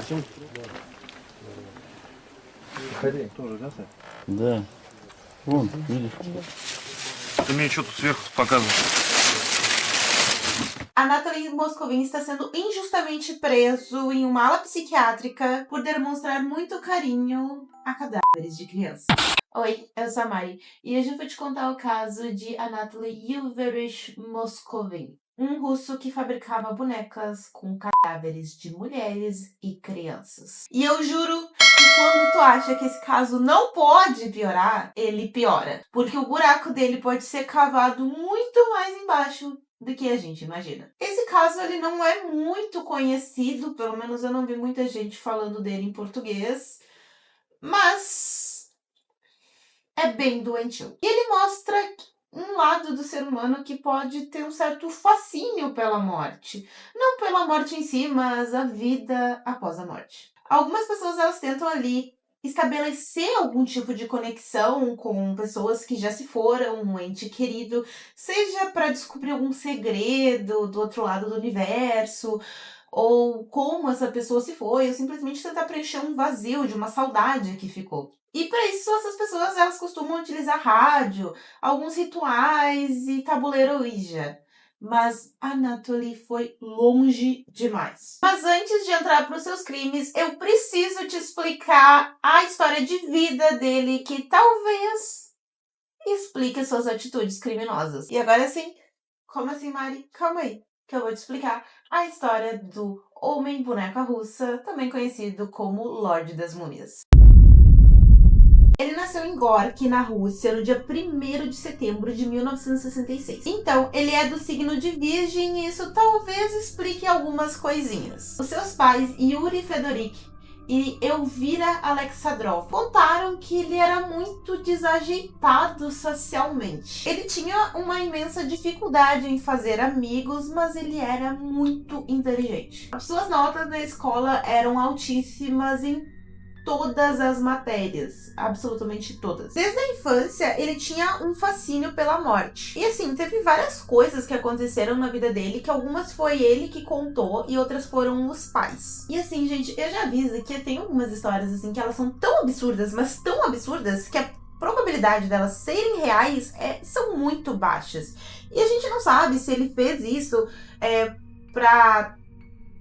Пойдем. Приходи. Тоже, да, Сань? Да. Вон, видишь? Ты мне что тут сверху показываешь? A Natalie Moscovin está sendo injustamente preso em uma ala psiquiátrica por demonstrar muito carinho a cadáveres de crianças. Oi, eu sou a Mari e hoje eu vou te contar o caso de Anatoly Yilverich Moscovin, um russo que fabricava bonecas com cadáveres de mulheres e crianças. E eu juro que quando tu acha que esse caso não pode piorar, ele piora, porque o buraco dele pode ser cavado muito mais embaixo do que a gente imagina. Esse caso ele não é muito conhecido, pelo menos eu não vi muita gente falando dele em português, mas é bem doentio. E ele mostra um lado do ser humano que pode ter um certo fascínio pela morte. Não pela morte em si, mas a vida após a morte. Algumas pessoas elas tentam ali estabelecer algum tipo de conexão com pessoas que já se foram, um ente querido, seja para descobrir algum segredo do outro lado do universo, ou como essa pessoa se foi, ou simplesmente tentar preencher um vazio de uma saudade que ficou. E para isso, essas pessoas elas costumam utilizar rádio, alguns rituais e tabuleiro Ouija. Mas Anatoly foi longe demais. Mas antes de entrar para os seus crimes, eu preciso te explicar a história de vida dele, que talvez explique as suas atitudes criminosas. E agora sim, como assim, Mari? Calma aí, que eu vou te explicar a história do Homem Boneca Russa, também conhecido como Lorde das Múmias. Ele nasceu em Gorky, na Rússia, no dia 1º de setembro de 1966. Então, ele é do signo de Virgem e isso talvez explique algumas coisinhas. Os seus pais, Yuri Fedorik e Elvira Alexandrov, contaram que ele era muito desajeitado socialmente. Ele tinha uma imensa dificuldade em fazer amigos, mas ele era muito inteligente. As suas notas na escola eram altíssimas em todas as matérias, absolutamente todas. Desde a infância, ele tinha um fascínio pela morte. E assim, teve várias coisas que aconteceram na vida dele, que algumas foi ele que contou e outras foram os pais. E assim, gente, eu já aviso que tem algumas histórias assim que elas são tão absurdas, mas tão absurdas, que a probabilidade delas serem reais são muito baixas. E a gente não sabe se ele fez isso pra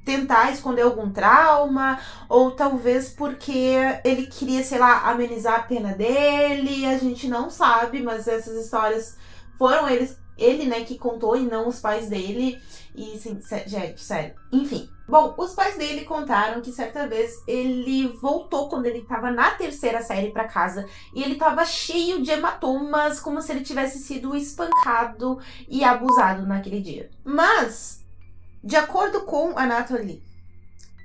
tentar esconder algum trauma, ou talvez porque ele queria, sei lá, amenizar a pena dele, a gente não sabe, mas essas histórias foram ele, né, que contou e não os pais dele, e sim, gente, sério, enfim. Bom, os pais dele contaram que certa vez ele voltou quando ele estava na 3ª série para casa e ele estava cheio de hematomas, como se ele tivesse sido espancado e abusado naquele dia. Mas de acordo com Anatoly,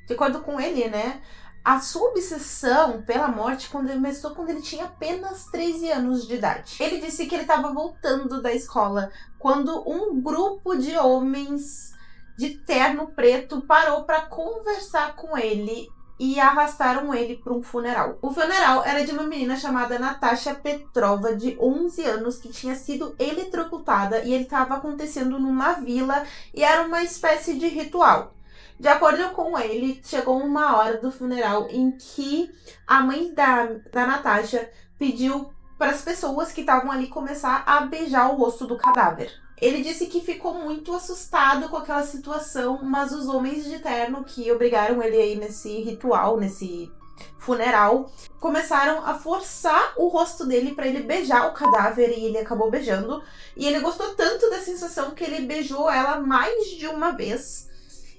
de acordo com ele, né, a sua obsessão pela morte começou quando ele tinha apenas 13 anos de idade. Ele disse que ele estava voltando da escola quando um grupo de homens de terno preto parou para conversar com ele e arrastaram ele para um funeral. O funeral era de uma menina chamada Natasha Petrova, de 11 anos, que tinha sido eletrocutada e ele estava acontecendo numa vila e era uma espécie de ritual. De acordo com ele, chegou uma hora do funeral em que a mãe da Natasha pediu para as pessoas que estavam ali começar a beijar o rosto do cadáver. Ele disse que ficou muito assustado com aquela situação, mas os homens de terno que obrigaram ele a ir nesse ritual, nesse funeral, começaram a forçar o rosto dele para ele beijar o cadáver e ele acabou beijando. E ele gostou tanto da sensação que ele beijou ela mais de uma vez.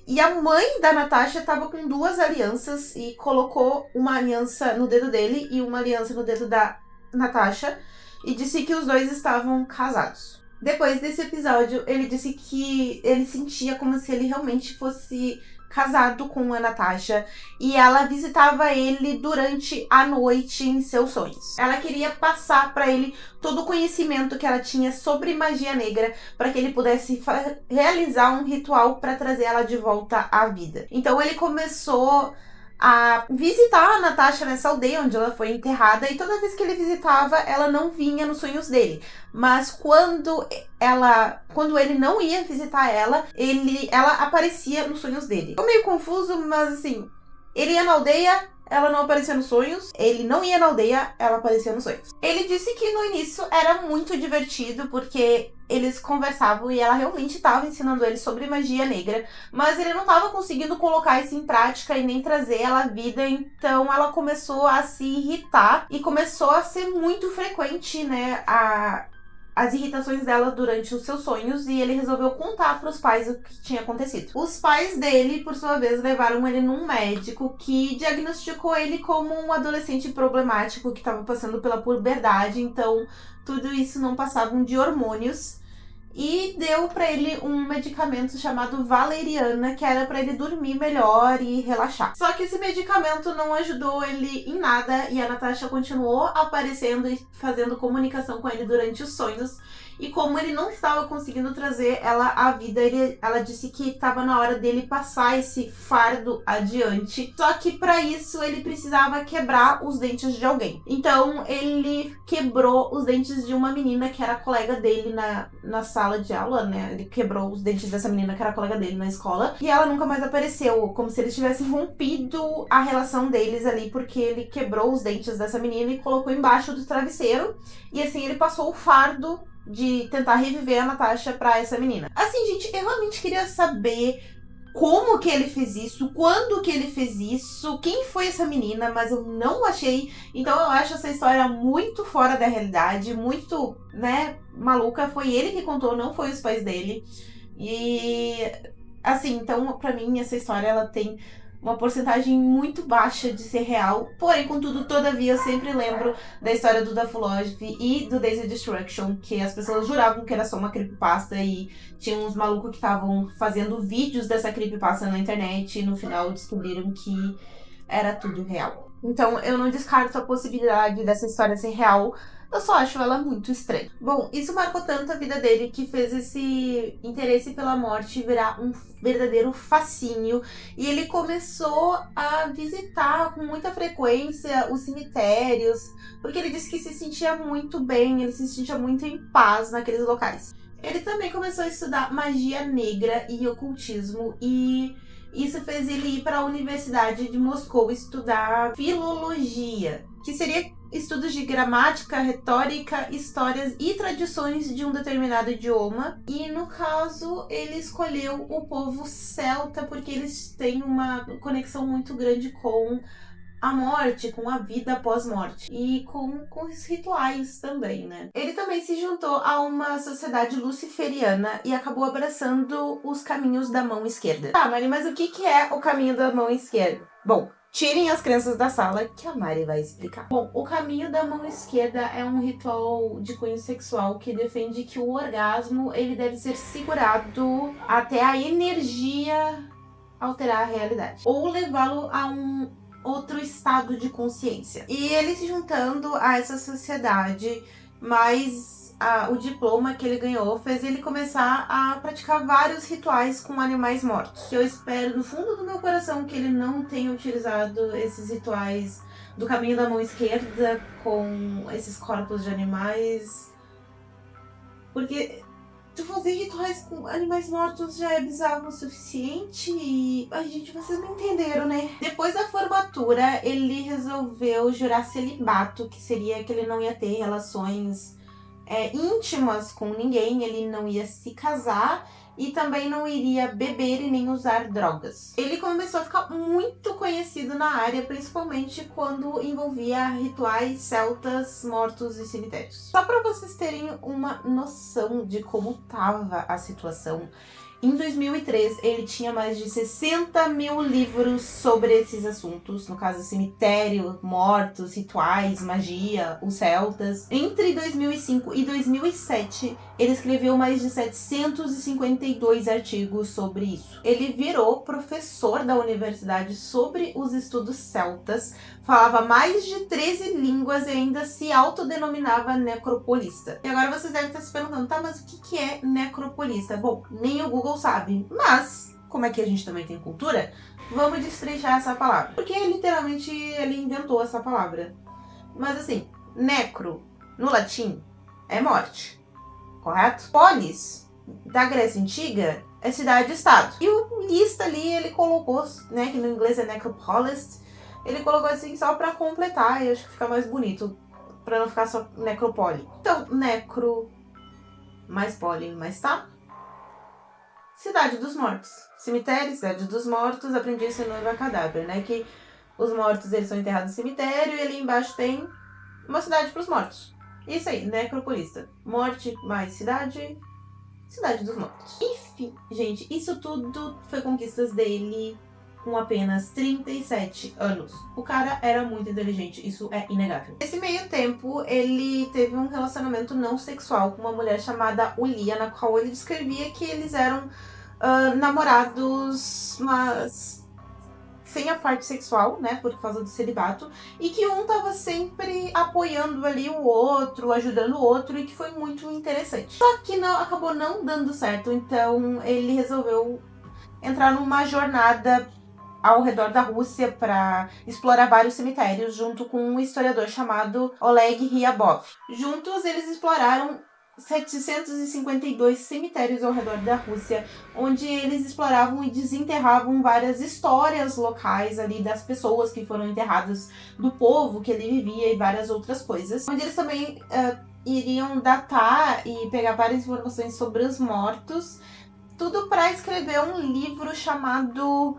E a mãe da Natasha estava com 2 alianças e colocou uma aliança no dedo dele e uma aliança no dedo da Natasha e disse que os dois estavam casados. Depois desse episódio, ele disse que ele sentia como se ele realmente fosse casado com a Natasha e ela visitava ele durante a noite em seus sonhos. Ela queria passar para ele todo o conhecimento que ela tinha sobre magia negra para que ele pudesse realizar um ritual para trazer ela de volta à vida. Então ele começou a visitar a Natasha nessa aldeia onde ela foi enterrada e toda vez que ele visitava, ela não vinha nos sonhos dele. Mas quando ele não ia visitar ela, ela aparecia nos sonhos dele. Ficou meio confuso, mas assim, Ele ia na aldeia, ela não aparecia nos sonhos. Ele não ia na aldeia, ela aparecia nos sonhos. Ele disse que no início era muito divertido, porque eles conversavam e ela realmente estava ensinando ele sobre magia negra, mas ele não estava conseguindo colocar isso em prática e nem trazer ela à vida, então ela começou a se irritar e começou a ser muito frequente, né, as irritações dela durante os seus sonhos, e ele resolveu contar para os pais o que tinha acontecido. Os pais dele, por sua vez, levaram ele num médico que diagnosticou ele como um adolescente problemático que estava passando pela puberdade, então tudo isso não passavam de hormônios, e deu para ele um medicamento chamado valeriana, que era para ele dormir melhor e relaxar. Só que esse medicamento não ajudou ele em nada, e a Natasha continuou aparecendo e fazendo comunicação com ele durante os sonhos. E como ele não estava conseguindo trazer ela à vida, ela disse que estava na hora dele passar esse fardo adiante. Só que para isso ele precisava quebrar os dentes de alguém. Então ele quebrou os dentes de uma menina que era colega dele na sala de aula, né? Ele quebrou os dentes dessa menina que era colega dele na escola. E ela nunca mais apareceu, como se eles tivessem rompido a relação deles ali, porque ele quebrou os dentes dessa menina e colocou embaixo do travesseiro. E assim ele passou o fardo de tentar reviver a Natasha pra essa menina. Assim, gente, eu realmente queria saber como que ele fez isso, quando que ele fez isso, quem foi essa menina, mas eu não achei. Então eu acho essa história muito fora da realidade, muito, né, maluca. Foi ele que contou, não foi os pais dele. E assim, então pra mim essa história ela tem uma porcentagem muito baixa de ser real. Porém, contudo, todavia, eu sempre lembro da história do Dafulov e do Daisy Destruction, que as pessoas juravam que era só uma creepypasta e tinha uns malucos que estavam fazendo vídeos dessa creepypasta na internet e no final descobriram que era tudo real. Então, eu não descarto a possibilidade dessa história ser real, eu só acho ela muito estranha. Bom, isso marcou tanto a vida dele que fez esse interesse pela morte virar um verdadeiro fascínio. E ele começou a visitar com muita frequência os cemitérios, porque ele disse que se sentia muito bem, ele se sentia muito em paz naqueles locais. Ele também começou a estudar magia negra e ocultismo, e isso fez ele ir para a Universidade de Moscou estudar filologia, que seria estudos de gramática, retórica, histórias e tradições de um determinado idioma. E no caso, ele escolheu o povo celta porque eles têm uma conexão muito grande com a morte, com a vida pós-morte e com os rituais também, né? Ele também se juntou a uma sociedade luciferiana e acabou abraçando os caminhos da mão esquerda. Tá, Mari, mas o que é o caminho da mão esquerda? Bom, tirem as crianças da sala que a Mari vai explicar. Bom, o caminho da mão esquerda é um ritual de cunho sexual que defende que o orgasmo ele deve ser segurado até a energia alterar a realidade ou levá-lo a um outro estado de consciência. E ele se juntando a essa sociedade, mas o diploma que ele ganhou fez ele começar a praticar vários rituais com animais mortos. Eu espero no fundo do meu coração que ele não tenha utilizado esses rituais do caminho da mão esquerda com esses corpos de animais, porque fazer rituais com animais mortos já é bizarro o suficiente e... Ai, gente, vocês não entenderam, né? Depois da formatura, ele resolveu jurar celibato, que seria que ele não ia ter relações íntimas com ninguém, ele não ia se casar e também não iria beber e nem usar drogas. Ele começou a ficar muito conhecido na área, principalmente quando envolvia rituais celtas, mortos e cemitérios. Só para vocês terem uma noção de como tava a situação, em 2003 ele tinha mais de 60 mil livros sobre esses assuntos, no caso cemitério, mortos, rituais, magia, os celtas. Entre 2005 e 2007 ele escreveu mais de 752 artigos sobre isso. Ele virou professor da universidade sobre os estudos celtas, falava mais de 13 línguas e ainda se autodenominava necropolista. E agora vocês devem estar se perguntando, tá, mas o que é necropolista? Bom, nem o Google sabe, mas como é que a gente também tem cultura, vamos destrinchar essa palavra. Porque literalmente ele inventou essa palavra. Mas assim, necro, no latim, é morte, correto? Polis da Grécia Antiga é cidade-estado. E o lista ali, ele colocou, né, que no inglês é necropolis, ele colocou assim só pra completar, e acho que fica mais bonito, pra não ficar só necropole. Então, necro mais poli mais tá. Cidade dos mortos. Cemitério, cidade dos mortos, aprendi isso no Noiva Cadáver, né, que os mortos, eles são enterrados no cemitério, e ali embaixo tem uma cidade pros mortos. Isso aí, necropolista. Morte mais cidade, cidade dos mortos. Enfim, gente, isso tudo foi conquistas dele com apenas 37 anos. O cara era muito inteligente, isso é inegável. Nesse meio tempo, ele teve um relacionamento não sexual com uma mulher chamada Ulia, na qual ele descrevia que eles eram namorados, mas sem a parte sexual, né, por causa do celibato, e que um tava sempre apoiando ali o outro, ajudando o outro, e que foi muito interessante. Só que acabou não dando certo, então ele resolveu entrar numa jornada ao redor da Rússia para explorar vários cemitérios junto com um historiador chamado Oleg Ryabov. Juntos eles exploraram 752 cemitérios ao redor da Rússia, onde eles exploravam e desenterravam várias histórias locais ali das pessoas que foram enterradas, do povo que ele vivia e várias outras coisas. Onde eles também iriam datar e pegar várias informações sobre os mortos, tudo para escrever um livro chamado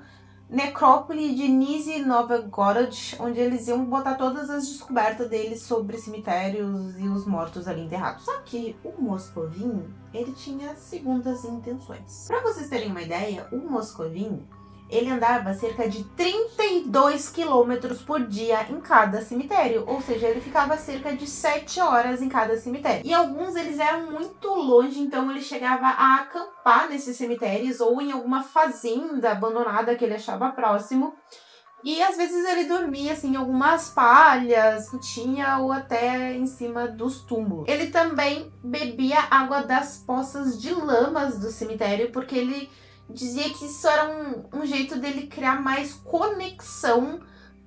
Necrópole de Nizhny Novgorod, onde eles iam botar todas as descobertas deles sobre cemitérios e os mortos ali enterrados. Só que o Moscovin, ele tinha segundas intenções. Para vocês terem uma ideia, o Moscovin, ele andava cerca de 32 km por dia em cada cemitério, ou seja, ele ficava cerca de 7 horas em cada cemitério. E alguns eles eram muito longe, então ele chegava a acampar nesses cemitérios ou em alguma fazenda abandonada que ele achava próximo. E às vezes ele dormia assim em algumas palhas que tinha ou até em cima dos túmulos. Ele também bebia água das poças de lamas do cemitério, porque ele dizia que isso era um jeito dele criar mais conexão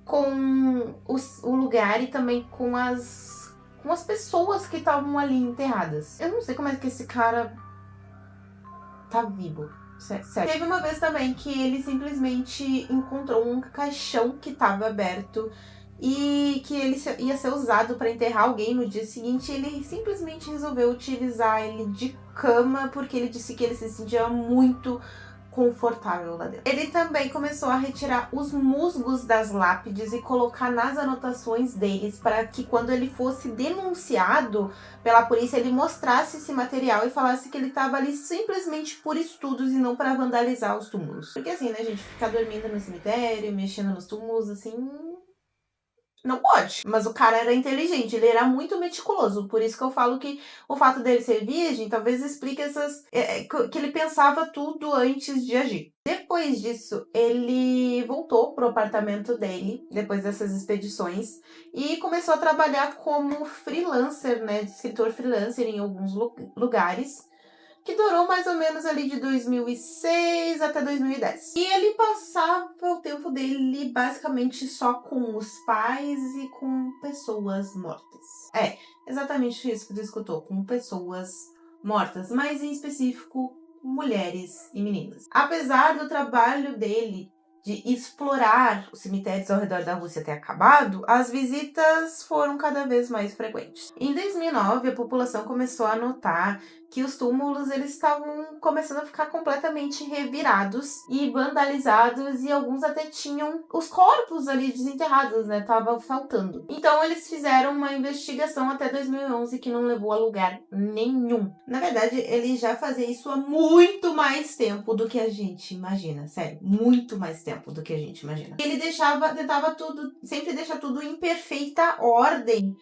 com o lugar e também com as pessoas que estavam ali enterradas. Eu não sei como é que esse cara tá vivo. Sério. Teve uma vez também que ele simplesmente encontrou um caixão que estava aberto e que ele ia ser usado para enterrar alguém no dia seguinte. Ele simplesmente resolveu utilizar ele de cama porque ele disse que ele se sentia muito confortável lá dentro. Ele também começou a retirar os musgos das lápides e colocar nas anotações deles para que quando ele fosse denunciado pela polícia, ele mostrasse esse material e falasse que ele estava ali simplesmente por estudos e não para vandalizar os túmulos. Porque assim, né, gente, ficar dormindo no cemitério, mexendo nos túmulos, assim, não pode. Mas o cara era inteligente, ele era muito meticuloso. Por isso que eu falo que o fato dele ser virgem talvez explique que ele pensava tudo antes de agir. Depois disso, ele voltou pro apartamento dele, depois dessas expedições, e começou a trabalhar como freelancer, né? Escritor freelancer em alguns lugares, que durou mais ou menos ali de 2006 até 2010. E ele passava o tempo dele basicamente só com os pais e com pessoas mortas. É, exatamente isso que tu escutou, com pessoas mortas, mas em específico, mulheres e meninas. Apesar do trabalho dele de explorar os cemitérios ao redor da Rússia ter acabado, as visitas foram cada vez mais frequentes. Em 2009, a população começou a notar que os túmulos eles estavam começando a ficar completamente revirados e vandalizados, e alguns até tinham os corpos ali desenterrados, né? Tava faltando. Então eles fizeram uma investigação até 2011 que não levou a lugar nenhum. Na verdade, ele já fazia isso há muito mais tempo do que a gente imagina, sério, muito mais tempo do que a gente imagina. Ele tentava tudo, sempre deixar tudo em perfeita ordem,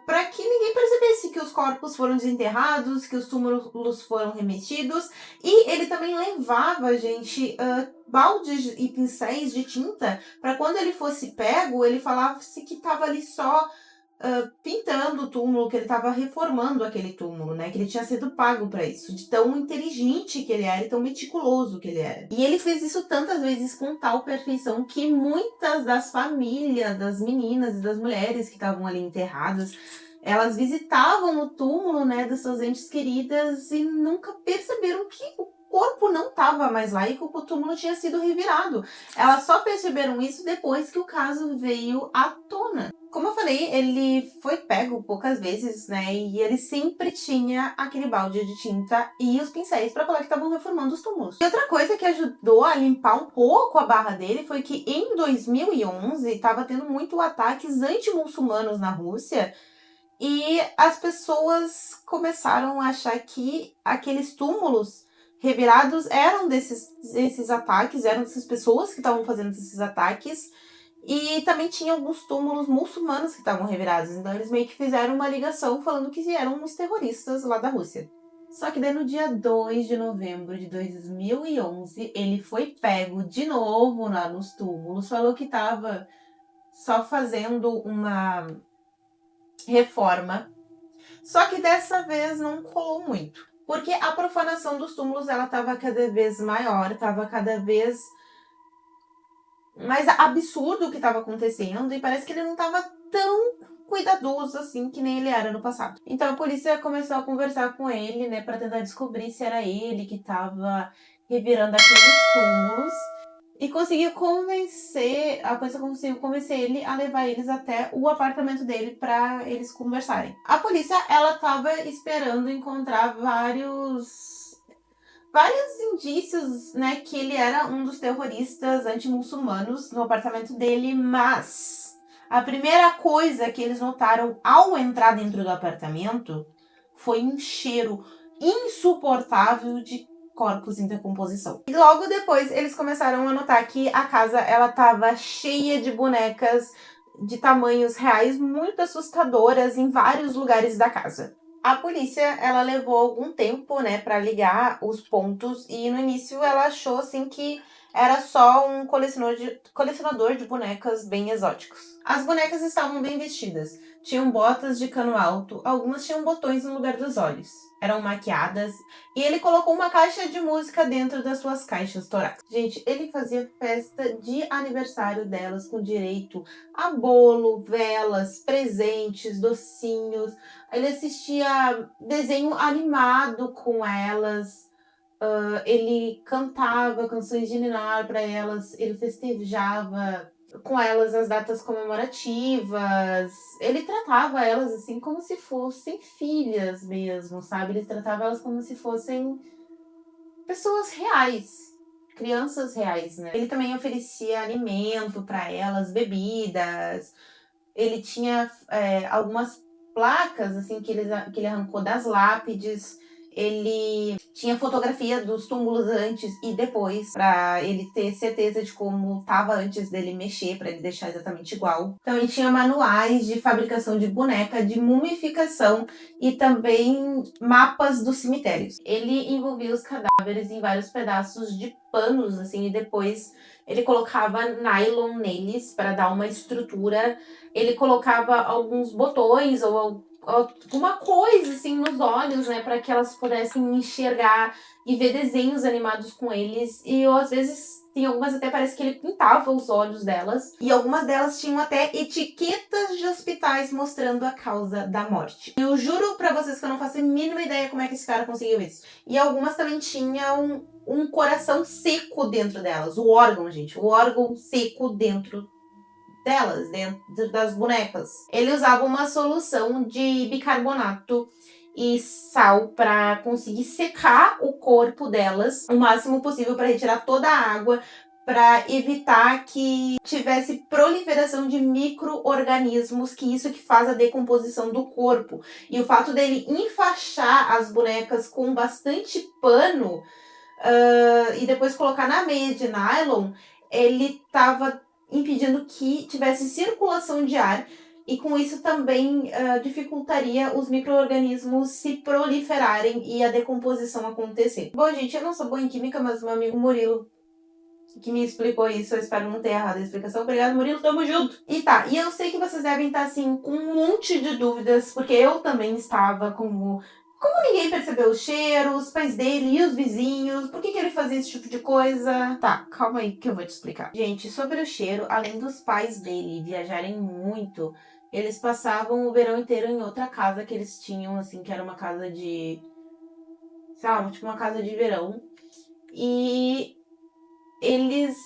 para que ninguém percebesse que os corpos foram desenterrados, que os túmulos foram remexidos. E ele também levava, gente, baldes e pincéis de tinta, para quando ele fosse pego, ele falasse que estava ali só pintando o túmulo, que ele estava reformando aquele túmulo, né? Que ele tinha sido pago para isso, de tão inteligente que ele era e tão meticuloso que ele era. E ele fez isso tantas vezes com tal perfeição que muitas das famílias das meninas e das mulheres que estavam ali enterradas, elas visitavam o túmulo, né, das suas entes queridas e nunca perceberam tava mais lá e que o túmulo tinha sido revirado. Elas só perceberam isso depois que o caso veio à tona. Como eu falei, ele foi pego poucas vezes, né? E ele sempre tinha aquele balde de tinta e os pincéis para falar que estavam reformando os túmulos. E outra coisa que ajudou a limpar um pouco a barra dele foi que em 2011 estava tendo muito ataques anti-muçulmanos na Rússia. E as pessoas começaram a achar que aqueles túmulos revirados eram desses ataques, eram dessas pessoas que estavam fazendo esses ataques. E também tinha alguns túmulos muçulmanos que estavam revirados. Então eles meio que fizeram uma ligação falando que eram os terroristas lá da Rússia. Só que daí no dia 2 de novembro de 2011, ele foi pego de novo lá nos túmulos. Falou que estava só fazendo uma reforma. Só que dessa vez não colou muito. Porque a profanação dos túmulos ela estava cada vez maior, estava cada vez mais absurdo o que estava acontecendo e parece que ele não estava tão cuidadoso assim que nem ele era no passado. Então a polícia começou a conversar com ele, né, para tentar descobrir se era ele que estava revirando aqueles túmulos e conseguiu convencer, a polícia conseguiu convencer ele a levar eles até o apartamento dele para eles conversarem. A polícia ela estava esperando encontrar vários indícios, né, que ele era um dos terroristas anti-muçulmanos no apartamento dele, mas a primeira coisa que eles notaram ao entrar dentro do apartamento foi um cheiro insuportável de corpos em decomposição. E logo depois eles começaram a notar que a casa ela estava cheia de bonecas de tamanhos reais muito assustadoras em vários lugares da casa. A polícia, ela levou algum tempo, né, para ligar os pontos e no início ela achou, assim, que era só um colecionador de bonecas bem exóticos. As bonecas estavam bem vestidas, tinham botas de cano alto, algumas tinham botões no lugar dos olhos, eram maquiadas e ele colocou uma caixa de música dentro das suas caixas torácicas. Gente, ele fazia festa de aniversário delas com direito a bolo, velas, presentes, docinhos. Ele assistia desenho animado com elas, ele cantava canções de ninar para elas, ele festejava com elas as datas comemorativas, ele tratava elas assim como se fossem filhas mesmo, sabe? Ele tratava elas como se fossem pessoas reais, crianças reais, né? Ele também oferecia alimento para elas, bebidas, ele tinha algumas placas assim que ele arrancou das lápides. Ele tinha fotografia dos túmulos antes e depois, para ele ter certeza de como estava antes dele mexer, para ele deixar exatamente igual. Então ele tinha manuais de fabricação de boneca, de mumificação e também mapas dos cemitérios. Ele envolvia os cadáveres em vários pedaços de panos, assim, e depois ele colocava nylon neles para dar uma estrutura. Ele colocava alguns botões ou alguma coisa assim nos olhos, né, para que elas pudessem enxergar e ver desenhos animados com eles. E às vezes tem algumas até parece que ele pintava os olhos delas. E algumas delas tinham até etiquetas de hospitais mostrando a causa da morte. E eu juro pra vocês que eu não faço a mínima ideia como é que esse cara conseguiu isso. E algumas também tinham um coração seco dentro delas. O órgão, gente. O órgão seco dentro delas, dentro das bonecas. Ele usava uma solução de bicarbonato e sal para conseguir secar o corpo delas o máximo possível, para retirar toda a água, para evitar que tivesse proliferação de micro-organismos, que isso que faz a decomposição do corpo. E o fato dele enfaixar as bonecas com bastante pano e depois colocar na meia de nylon, ele estava impedindo que tivesse circulação de ar e com isso também dificultaria os micro-organismos se proliferarem e a decomposição acontecer. Bom, gente, eu não sou boa em química, mas meu amigo Murilo que me explicou isso, eu espero não ter errado a explicação. Obrigado, Murilo, tamo junto! E tá, e eu sei que vocês devem estar assim com um monte de dúvidas, porque eu também estava como ninguém percebeu o cheiro, os pais dele e os vizinhos, por que ele fazia esse tipo de coisa? Tá, calma aí que eu vou te explicar. Gente, sobre o cheiro, além dos pais dele viajarem muito, eles passavam o verão inteiro em outra casa que eles tinham, assim, que era uma casa de... sabe, tipo uma casa de verão. E eles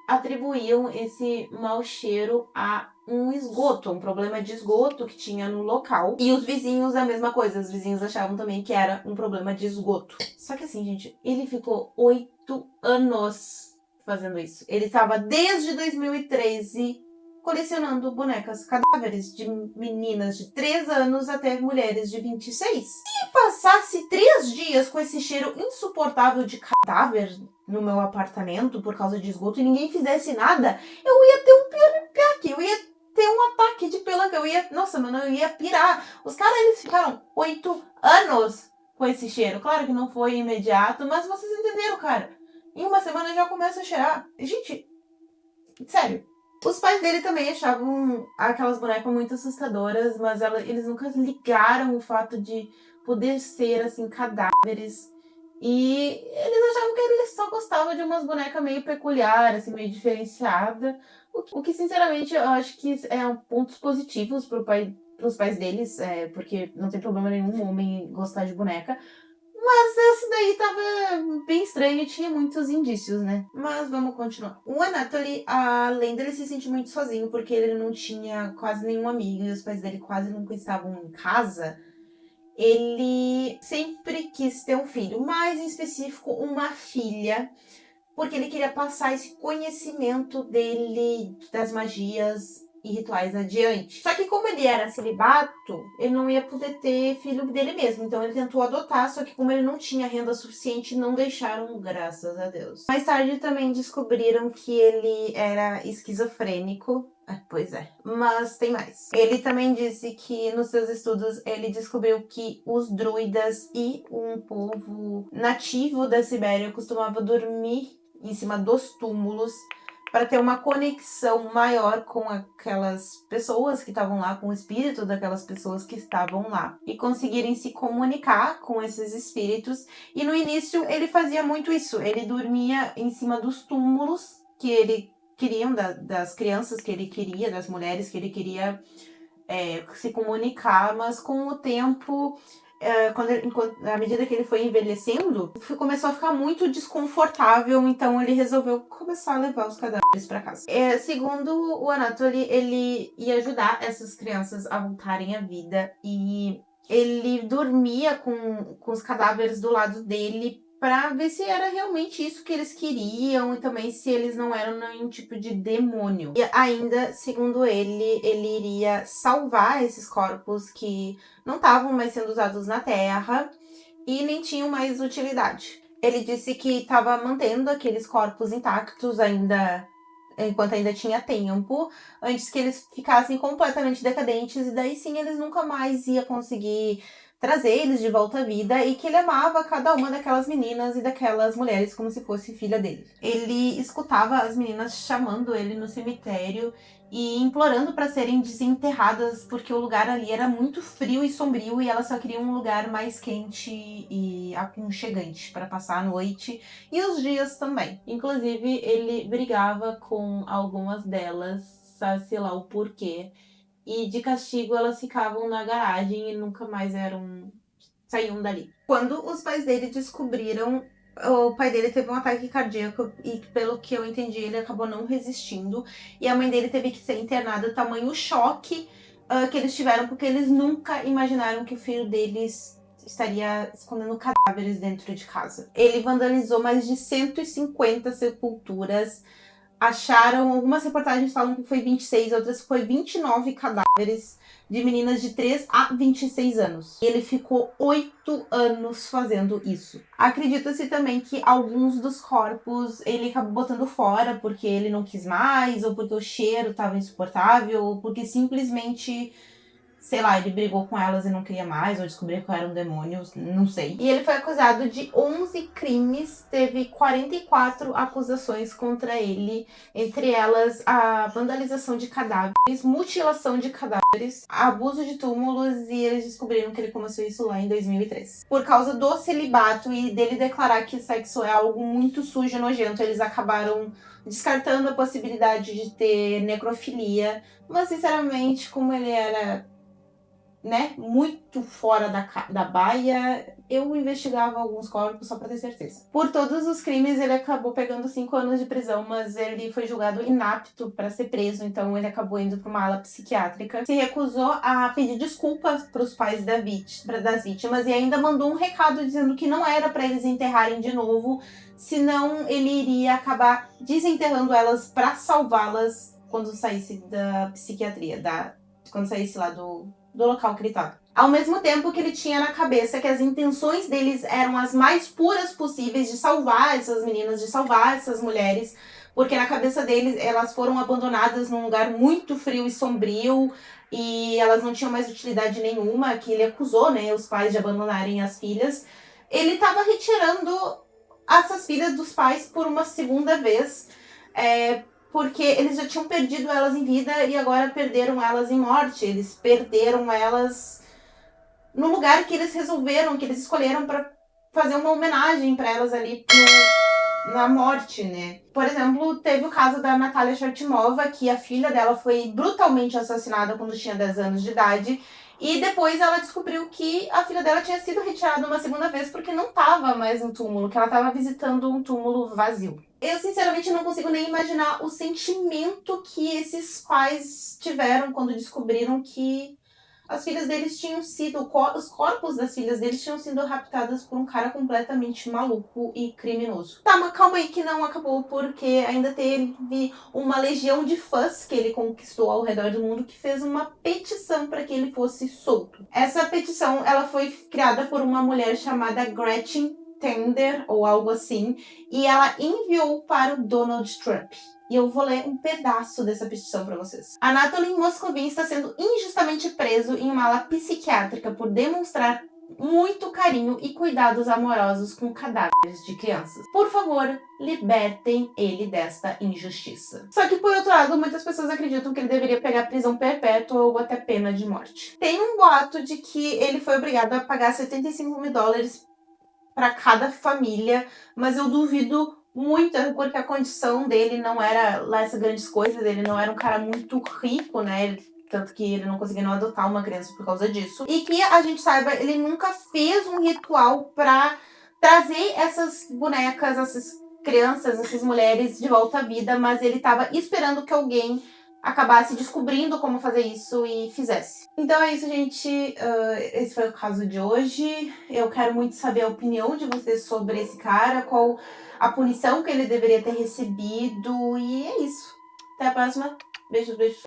atribuíam esse mau cheiro a um esgoto, um problema de esgoto que tinha no local. E os vizinhos, a mesma coisa, os vizinhos achavam também que era um problema de esgoto. Só que assim, gente, ele ficou 8 anos fazendo isso. Ele estava desde 2013 colecionando bonecas cadáveres de meninas de 3 anos até mulheres de 26. Se passasse 3 dias com esse cheiro insuportável de cadáver no meu apartamento por causa de esgoto e ninguém fizesse nada, eu ia ter um piripaque, eu ia ter um ataque de pelanca, nossa, mano, eu ia pirar. Os caras, eles ficaram 8 anos com esse cheiro. Claro que não foi imediato, mas vocês entenderam, cara. Em uma semana já começa a cheirar. Gente, sério. Os pais dele também achavam aquelas bonecas muito assustadoras, mas eles nunca ligaram o fato de poder ser, assim, cadáveres. E eles achavam que eles só gostavam de umas bonecas meio peculiares, assim, meio diferenciadas. O que, sinceramente, eu acho que é pontos positivos pros pais deles, porque não tem problema nenhum um homem gostar de boneca. Mas esse daí tava bem estranho e tinha muitos indícios, né? Mas vamos continuar. O Anatoly, além dele se sentir muito sozinho, porque ele não tinha quase nenhum amigo e os pais dele quase nunca estavam em casa, ele sempre quis ter um filho, mais em específico uma filha, porque ele queria passar esse conhecimento dele das magias e rituais adiante. Só que como ele era celibato, ele não ia poder ter filho dele mesmo, então ele tentou adotar, só que como ele não tinha renda suficiente, não deixaram, graças a Deus. Mais tarde também descobriram que ele era esquizofrênico. Pois é, mas tem mais. Ele também disse que nos seus estudos ele descobriu que os druidas e um povo nativo da Sibéria costumava dormir em cima dos túmulos para ter uma conexão maior com aquelas pessoas que estavam lá, com o espírito daquelas pessoas que estavam lá e conseguirem se comunicar com esses espíritos. E no início ele fazia muito isso, ele dormia em cima dos túmulos que ele queriam, das crianças que ele queria, das mulheres que ele queria se comunicar, mas com o tempo, à medida que ele foi envelhecendo, começou a ficar muito desconfortável, então ele resolveu começar a levar os cadáveres para casa. Segundo o Anatoly, ele ia ajudar essas crianças a voltarem à vida e ele dormia com os cadáveres do lado dele para ver se era realmente isso que eles queriam e também se eles não eram nenhum tipo de demônio. E ainda, segundo ele iria salvar esses corpos que não estavam mais sendo usados na Terra e nem tinham mais utilidade. Ele disse que estava mantendo aqueles corpos intactos enquanto ainda tinha tempo, antes que eles ficassem completamente decadentes, e daí sim eles nunca mais iam conseguir trazer eles de volta à vida, e que ele amava cada uma daquelas meninas e daquelas mulheres como se fosse filha dele. Ele escutava as meninas chamando ele no cemitério e implorando para serem desenterradas, porque o lugar ali era muito frio e sombrio e elas só queriam um lugar mais quente e aconchegante para passar a noite e os dias também. Inclusive, ele brigava com algumas delas, sabe, sei lá o porquê. E de castigo elas ficavam na garagem e nunca mais saíam dali. Quando os pais dele descobriram, o pai dele teve um ataque cardíaco e, pelo que eu entendi, ele acabou não resistindo. E a mãe dele teve que ser internada, tamanho choque que eles tiveram, porque eles nunca imaginaram que o filho deles estaria escondendo cadáveres dentro de casa. Ele vandalizou mais de 150 sepulturas. Acharam, algumas reportagens falam que foi 26, outras que foi 29 cadáveres de meninas de 3 a 26 anos. E ele ficou 8 anos fazendo isso. Acredita-se também que alguns dos corpos ele acabou botando fora porque ele não quis mais, ou porque o cheiro estava insuportável, ou porque simplesmente, sei lá, ele brigou com elas e não queria mais, ou descobriu que eram demônios, não sei. E ele foi acusado de 11 crimes, teve 44 acusações contra ele, entre elas a vandalização de cadáveres, mutilação de cadáveres, abuso de túmulos, e eles descobriram que ele começou isso lá em 2003. Por causa do celibato e dele declarar que sexo é algo muito sujo e nojento, eles acabaram descartando a possibilidade de ter necrofilia, mas sinceramente, como ele era né, muito fora da baia, eu investigava alguns corpos só pra ter certeza. Por todos os crimes, ele acabou pegando 5 anos de prisão, mas ele foi julgado inapto pra ser preso, então ele acabou indo pra uma ala psiquiátrica. Se recusou a pedir desculpas pros pais das vítimas e ainda mandou um recado dizendo que não era pra eles enterrarem de novo, senão ele iria acabar desenterrando elas pra salvá-las quando saísse da psiquiatria, quando saísse lá do local que ele estava. Ao mesmo tempo que ele tinha na cabeça que as intenções deles eram as mais puras possíveis de salvar essas meninas, de salvar essas mulheres, porque na cabeça deles elas foram abandonadas num lugar muito frio e sombrio e elas não tinham mais utilidade nenhuma, que ele acusou, né, os pais de abandonarem as filhas. Ele estava retirando essas filhas dos pais por uma segunda vez, porque eles já tinham perdido elas em vida e agora perderam elas em morte. Eles perderam elas no lugar que eles resolveram, que eles escolheram para fazer uma homenagem para elas ali na morte, né? Por exemplo, teve o caso da Natalia Chartimova, que a filha dela foi brutalmente assassinada quando tinha 10 anos de idade. E depois ela descobriu que a filha dela tinha sido retirada uma segunda vez porque não estava mais no túmulo, que ela estava visitando um túmulo vazio. Eu sinceramente não consigo nem imaginar o sentimento que esses pais tiveram quando descobriram que as filhas deles tinham sido, os corpos das filhas deles tinham sido raptadas por um cara completamente maluco e criminoso. Tá, mas calma aí que não acabou, porque ainda teve uma legião de fãs que ele conquistou ao redor do mundo que fez uma petição para que ele fosse solto. Essa petição, ela foi criada por uma mulher chamada Gretchen Tender, ou algo assim, e ela enviou para o Donald Trump. E eu vou ler um pedaço dessa petição para vocês. Anatoly Moscovin está sendo injustamente preso em uma ala psiquiátrica por demonstrar muito carinho e cuidados amorosos com cadáveres de crianças. Por favor, libertem ele desta injustiça. Só que, por outro lado, muitas pessoas acreditam que ele deveria pegar prisão perpétua ou até pena de morte. Tem um boato de que ele foi obrigado a pagar $75 mil para cada família, mas eu duvido muito, porque a condição dele não era lá essas grandes coisas, ele não era um cara muito rico, né? Tanto que ele não conseguia não adotar uma criança por causa disso. E que a gente saiba, ele nunca fez um ritual pra trazer essas bonecas, essas crianças, essas mulheres de volta à vida, mas ele tava esperando que alguém acabasse descobrindo como fazer isso e fizesse. Então é isso, gente. Esse foi o caso de hoje. Eu quero muito saber a opinião de vocês sobre esse cara, qual a punição que ele deveria ter recebido. E é isso. Até a próxima. Beijos, beijos.